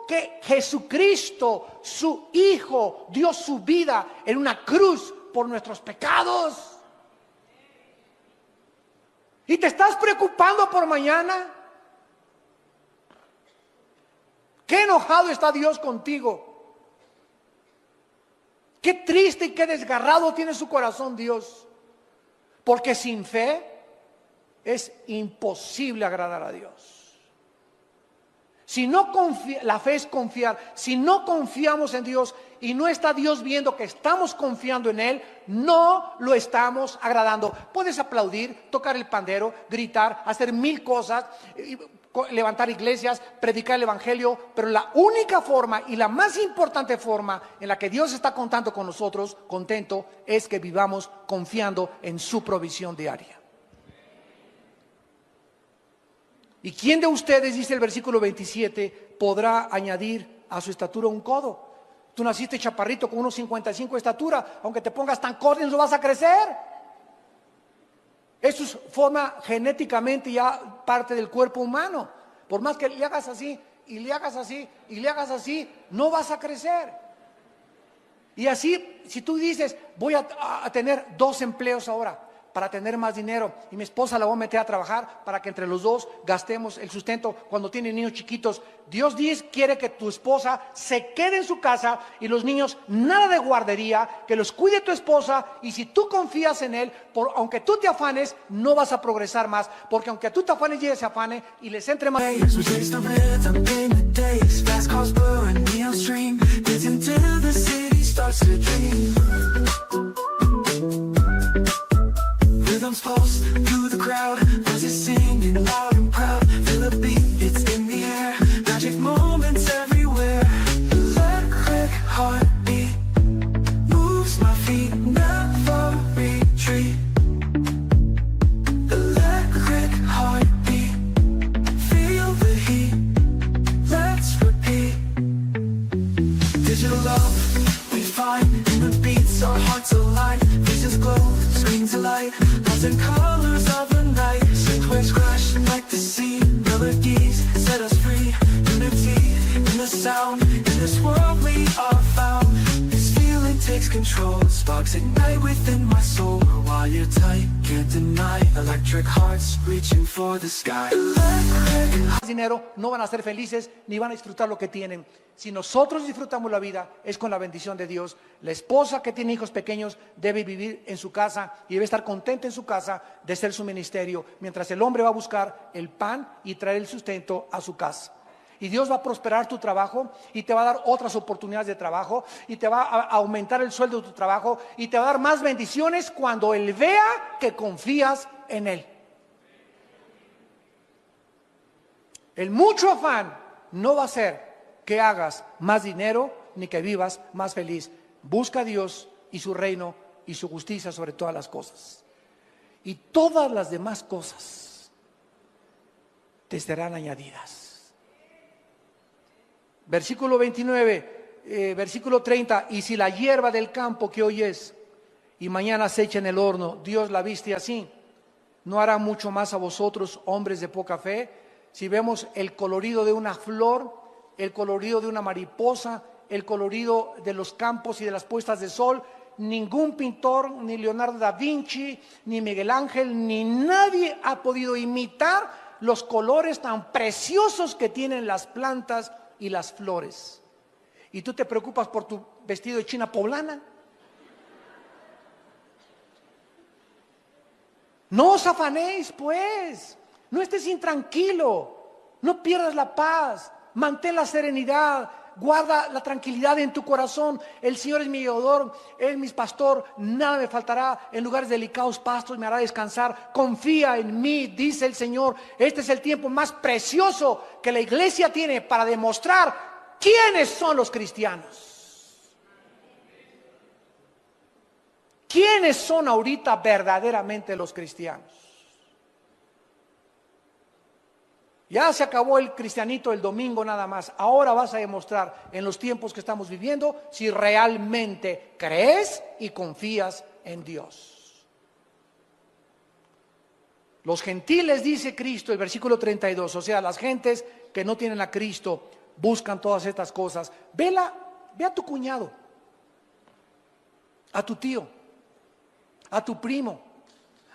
Que Jesucristo, su Hijo, dio su vida en una cruz por nuestros pecados. ¿Y te estás preocupando por mañana? ¿Qué enojado está Dios contigo? Qué triste y qué desgarrado tiene su corazón Dios. Porque sin fe es imposible agradar a Dios. Si no la fe es confiar. Si no confiamos en Dios y no está Dios viendo que estamos confiando en Él, no lo estamos agradando. Puedes aplaudir, tocar el pandero, gritar, hacer 1000 cosas, levantar iglesias, predicar el evangelio, pero la única forma y la más importante forma en la que Dios está contando con nosotros, contento, es que vivamos confiando en su provisión diaria. ¿Y quién de ustedes, dice el versículo 27, podrá añadir a su estatura un codo? Tú naciste chaparrito con unos 55 de estatura, aunque te pongas tan corto no vas a crecer. Eso es forma genéticamente ya parte del cuerpo humano. Por más que le hagas así, y le hagas así, y le hagas así, no vas a crecer. Y así, si tú dices, voy a tener 2 empleos ahora para tener más dinero, y mi esposa la voy a meter a trabajar para que entre los dos gastemos el sustento cuando tienen niños chiquitos. Dios quiere que tu esposa se quede en su casa y los niños nada de guardería, que los cuide tu esposa, y si tú confías en Él, aunque tú te afanes, no vas a progresar más, porque aunque tú te afanes y ella se afane y les entre más. Rhythms pulse through the crowd, voices singing loud and proud. Feel the beat, it's in the air. Magic moments everywhere. Electric heartbeat moves my feet, never retreat. Electric heartbeat, feel the heat. Let's repeat. Digital love, we find in the beats, our hearts align. Visions glow, screens alight. And colors of the night, sync waves crash like the sea. Melodies set us free. Unity in the sound. In this world we are found. This feeling takes control. Sparks ignite within my soul. While you're tight, can't deny. Electric hearts reaching for the sky. Electric. Dinero, no van a ser felices ni van a disfrutar lo que tienen. Si nosotros disfrutamos la vida, es con la bendición de Dios. La esposa que tiene hijos pequeños debe vivir en su casa y debe estar contenta en su casa de ser su ministerio, mientras el hombre va a buscar el pan y traer el sustento a su casa. Y Dios va a prosperar tu trabajo y te va a dar otras oportunidades de trabajo y te va a aumentar el sueldo de tu trabajo y te va a dar más bendiciones cuando Él vea que confías en Él. El mucho afán no va a ser que hagas más dinero ni que vivas más feliz. Busca a Dios y su reino y su justicia sobre todas las cosas. Y todas las demás cosas te serán añadidas. Versículo 29, versículo 30. Y si la hierba del campo que hoy es y mañana se echa en el horno, Dios la viste así, ¿no hará mucho más a vosotros, hombres de poca fe? Si vemos el colorido de una flor, el colorido de una mariposa, el colorido de los campos y de las puestas de sol, ningún pintor, ni Leonardo da Vinci, ni Miguel Ángel, ni nadie ha podido imitar los colores tan preciosos que tienen las plantas y las flores. ¿Y tú te preocupas por tu vestido de china poblana? No os afanéis, pues, no estés intranquilo, no pierdas la paz, mantén la serenidad, guarda la tranquilidad en tu corazón. El Señor es mi guiador, Él es mi pastor, nada me faltará. En lugares delicados pastos me hará descansar. Confía en mí, dice el Señor. Este es el tiempo más precioso que la iglesia tiene para demostrar quiénes son los cristianos. ¿Quiénes son ahorita verdaderamente los cristianos? Ya se acabó el cristianito el domingo nada más. Ahora vas a demostrar en los tiempos que estamos viviendo si realmente crees y confías en Dios. Los gentiles, dice Cristo, el versículo 32, o sea, las gentes que no tienen a Cristo buscan todas estas cosas. Ve a tu cuñado, a tu tío, a tu primo,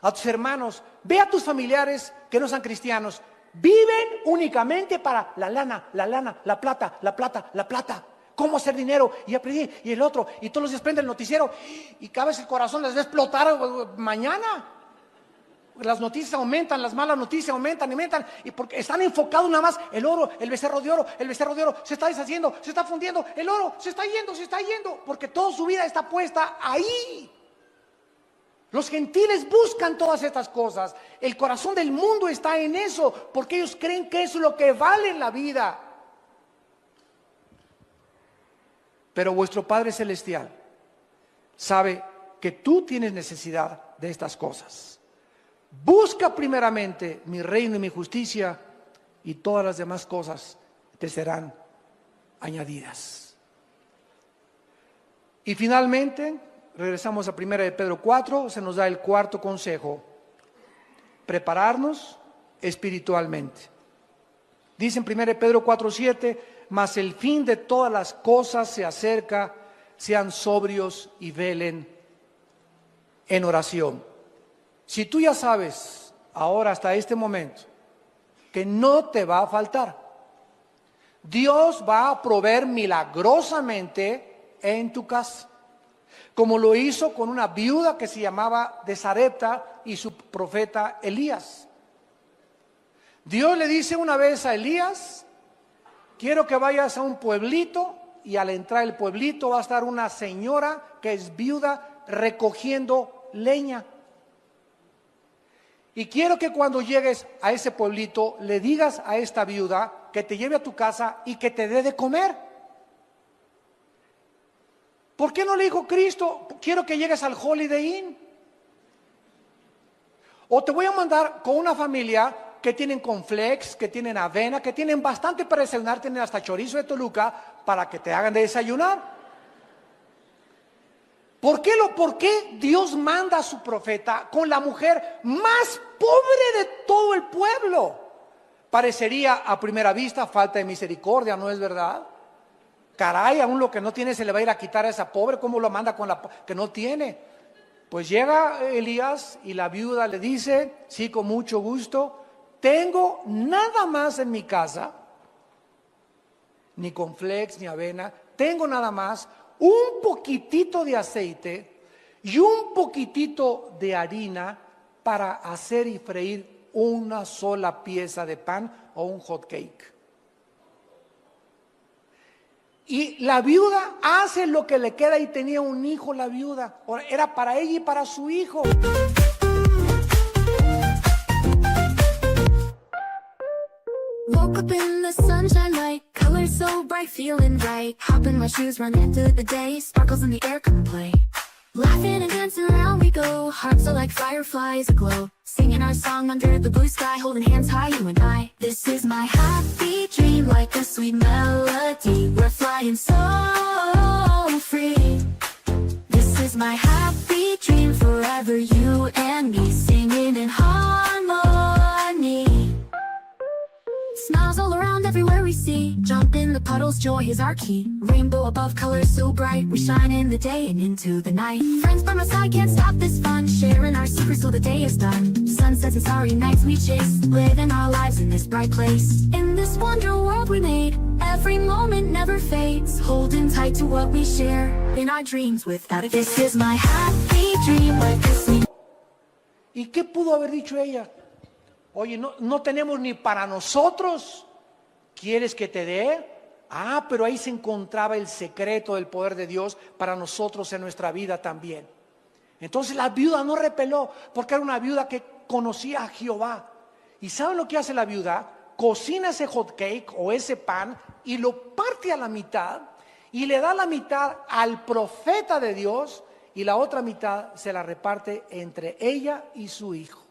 a tus hermanos, ve a tus familiares que no sean cristianos. Viven únicamente para la lana, la plata, la plata, la plata. Cómo hacer dinero y aprendí y el otro. Y todos los días prende el noticiero y cada vez el corazón les va a explotar mañana. Las noticias aumentan, las malas noticias aumentan y aumentan. Y porque están enfocados nada más el oro, el becerro de oro, el becerro de oro se está deshaciendo, se está fundiendo, el oro se está yendo. Porque toda su vida está puesta ahí. Los gentiles buscan todas estas cosas. El corazón del mundo está en eso, porque ellos creen que eso es lo que vale en la vida. Pero vuestro Padre Celestial sabe que tú tienes necesidad de estas cosas. Busca primeramente mi reino y mi justicia, y todas las demás cosas te serán añadidas. Y finalmente, regresamos a 1 de Pedro 4, se nos da el cuarto consejo: prepararnos espiritualmente. Dice en 1 de Pedro 4:7, mas el fin de todas las cosas se acerca, sean sobrios y velen en oración. Si tú ya sabes ahora hasta este momento que no te va a faltar, Dios va a proveer milagrosamente en tu casa, como lo hizo con una viuda que se llamaba de Sarepta y su profeta Elías. Dios le dice una vez a Elías: quiero que vayas a un pueblito, y al entrar al pueblito va a estar una señora que es viuda recogiendo leña. Y quiero que cuando llegues a ese pueblito le digas a esta viuda que te lleve a tu casa y que te dé de comer. ¿Por qué no le dijo Cristo: quiero que llegues al Holiday Inn? O te voy a mandar con una familia que tienen cornflakes, que tienen avena, que tienen bastante para desayunar, tienen hasta chorizo de Toluca para que te hagan de desayunar. ¿Por qué Dios manda a su profeta con la mujer más pobre de todo el pueblo? Parecería a primera vista falta de misericordia, ¿no es verdad? Caray, aún lo que no tiene se le va a ir a quitar a esa pobre. ¿Cómo lo manda con la que no tiene? Pues llega Elías y la viuda le dice: sí, con mucho gusto, tengo nada más en mi casa, ni cornflakes ni avena, tengo nada más un poquitito de aceite y un poquitito de harina para hacer y freír una sola pieza de pan o un hot cake. Y la viuda hace lo que le queda, y tenía un hijo la viuda. Era para ella y para su hijo. Woke up in the sunshine light, colors so bright, feeling right. Hop in my shoes, run into the day, sparkles in the air, come play. Laughing and dancing around we go, hearts are like fireflies aglow. Singing our song under the blue sky, holding hands high, you and I. This is my happy dream, like a sweet melody. We're flying so free. This is my happy dream, forever you and me, singing in harmony. Smiles all around everywhere we see. Jump in the puddles, joy is our key. Rainbow above, colors so bright. We shine in the day and into the night. Friends by my side, can't stop this fun. Sharing our secrets till the day is done. Sunsets and starry nights we chase. Living our lives in this bright place. In this wonder world we made. Every moment never fades. Holding tight to what we share. In our dreams without it. This is my happy dream, like a sweet. ¿Y qué pudo haber dicho ella? Oye, no tenemos ni para nosotros. ¿Quieres que te dé? Ah, pero ahí se encontraba el secreto del poder de Dios para nosotros en nuestra vida también. Entonces la viuda no repeló, porque era una viuda que conocía a Jehová. ¿Y saben lo que hace la viuda? Cocina ese hot cake o ese pan y lo parte a la mitad y le da la mitad al profeta de Dios, y la otra mitad se la reparte entre ella y su hijo.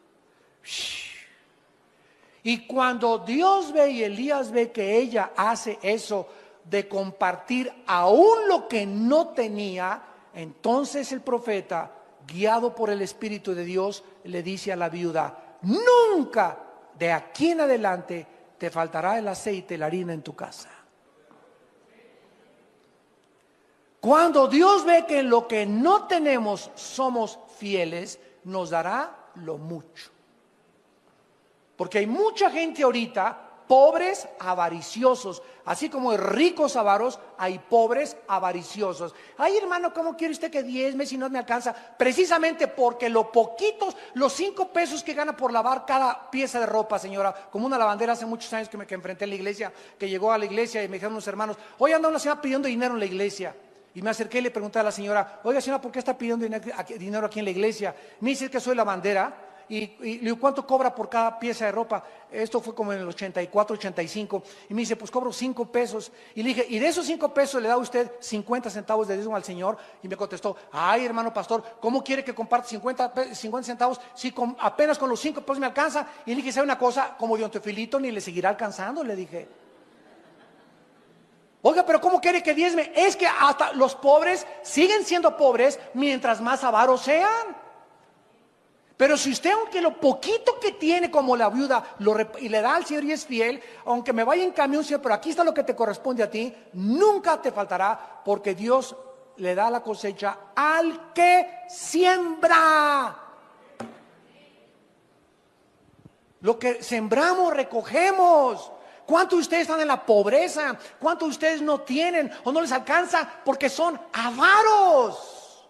Y cuando Dios ve y Elías ve que ella hace eso de compartir aún lo que no tenía, entonces el profeta, guiado por el Espíritu de Dios, le dice a la viuda: nunca de aquí en adelante te faltará el aceite y la harina en tu casa. Cuando Dios ve que en lo que no tenemos somos fieles, nos dará lo mucho. Porque hay mucha gente ahorita, pobres avariciosos, así como hay ricos avaros, hay pobres avariciosos. Ay, hermano, ¿cómo quiere usted que diezme si no me alcanza? Precisamente porque lo poquitos, los 5 pesos que gana por lavar cada pieza de ropa, señora, como una lavandera hace muchos años que enfrenté en la iglesia, que llegó a la iglesia y me dijeron unos hermanos: hoy anda una señora pidiendo dinero en la iglesia. Y me acerqué y le pregunté a la señora: oiga, señora, ¿por qué está pidiendo dinero aquí en la iglesia? Me dice que soy lavandera. Y le digo: ¿cuánto cobra por cada pieza de ropa? Esto fue como en el 84, 85. Y me dice: pues cobro 5 pesos. Y le dije: ¿y de esos 5 pesos le da usted 50 centavos de diezmo al Señor? Y me contestó: ay, hermano pastor, ¿cómo quiere que comparte 50 centavos si apenas con los 5 pesos me alcanza? Y le dije: ¿sabe una cosa? Como Don Teofilito ni le seguirá alcanzando, le dije. Oiga, pero ¿cómo quiere que diezme? Es que hasta los pobres siguen siendo pobres mientras más avaros sean. Pero si usted, aunque lo poquito que tiene, como la viuda, y le da al Señor y es fiel, aunque me vaya en camión, Señor, pero aquí está lo que te corresponde a ti, nunca te faltará, porque Dios le da la cosecha al que siembra. Lo que sembramos, recogemos. ¿Cuántos de ustedes están en la pobreza? ¿Cuántos de ustedes no tienen o no les alcanza porque son avaros?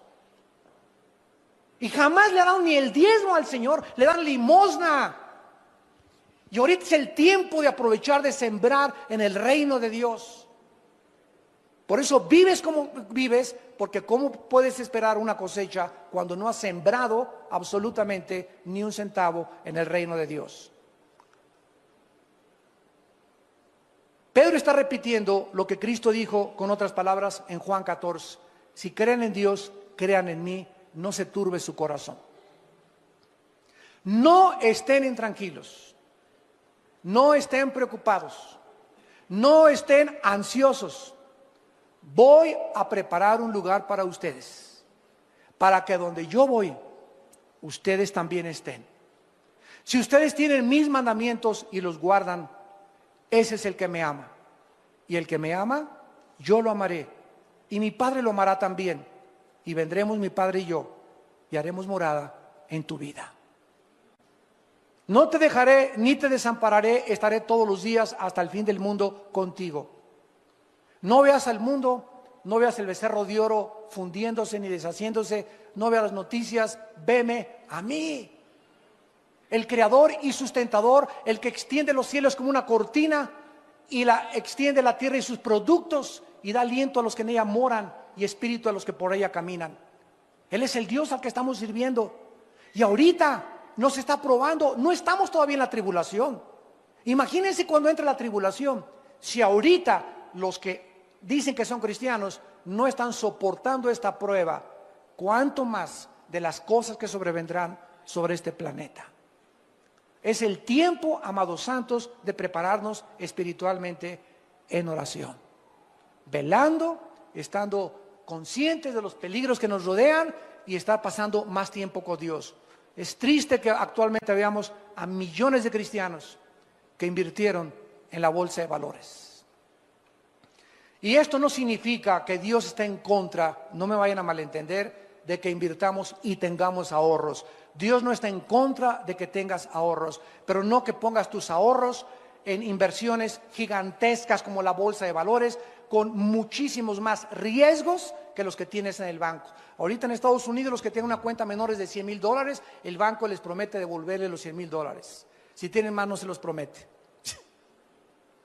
Y jamás le dan ni el diezmo al Señor, le dan limosna. Y ahorita es el tiempo de aprovechar de sembrar en el reino de Dios. Por eso vives como vives, porque ¿cómo puedes esperar una cosecha cuando no has sembrado absolutamente ni un centavo en el reino de Dios? Pedro está repitiendo lo que Cristo dijo con otras palabras en Juan 14. Si creen en Dios, crean en mí, no se turbe su corazón. No estén intranquilos, no estén preocupados, no estén ansiosos. Voy a preparar un lugar para ustedes, para que donde yo voy, ustedes también estén. Si ustedes tienen mis mandamientos y los guardan, ese es el que me ama. Y el que me ama, yo lo amaré. Y mi Padre lo amará también. Y vendremos mi Padre y yo, y haremos morada en tu vida. No te dejaré ni te desampararé, estaré todos los días hasta el fin del mundo contigo. No veas al mundo, no veas el becerro de oro fundiéndose ni deshaciéndose, no veas las noticias, veme a mí. El creador y sustentador, el que extiende los cielos como una cortina y extiende la tierra y sus productos y da aliento a los que en ella moran y espíritu a los que por ella caminan. Él es el Dios al que estamos sirviendo. Y ahorita nos está probando, no estamos todavía en la tribulación. Imagínense cuando entre la tribulación, si ahorita los que dicen que son cristianos no están soportando esta prueba, ¿cuánto más de las cosas que sobrevendrán sobre este planeta? Es el tiempo, amados santos, de prepararnos espiritualmente en oración, velando, estando conscientes de los peligros que nos rodean y estar pasando más tiempo con Dios. Es triste que actualmente veamos a millones de cristianos que invirtieron en la bolsa de valores. Y esto no significa que Dios esté en contra, no me vayan a malentender, de que invirtamos y tengamos ahorros. Dios no está en contra de que tengas ahorros, pero no que pongas tus ahorros en inversiones gigantescas como la bolsa de valores, con muchísimos más riesgos que los que tienes en el banco. Ahorita en Estados Unidos los que tienen una cuenta menores de $100,000, el banco les promete devolverle los $100,000. Si tienen más no se los promete.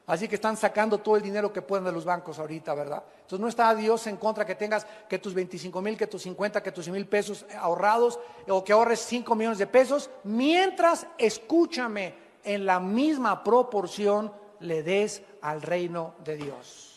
Así que están sacando todo el dinero que pueden de los bancos ahorita, ¿verdad? Entonces no está Dios en contra que tengas que tus 25,000, que tus 50, que tus 100,000 pesos ahorrados, o que ahorres 5 millones de pesos, mientras, escúchame, en la misma proporción le des al reino de Dios.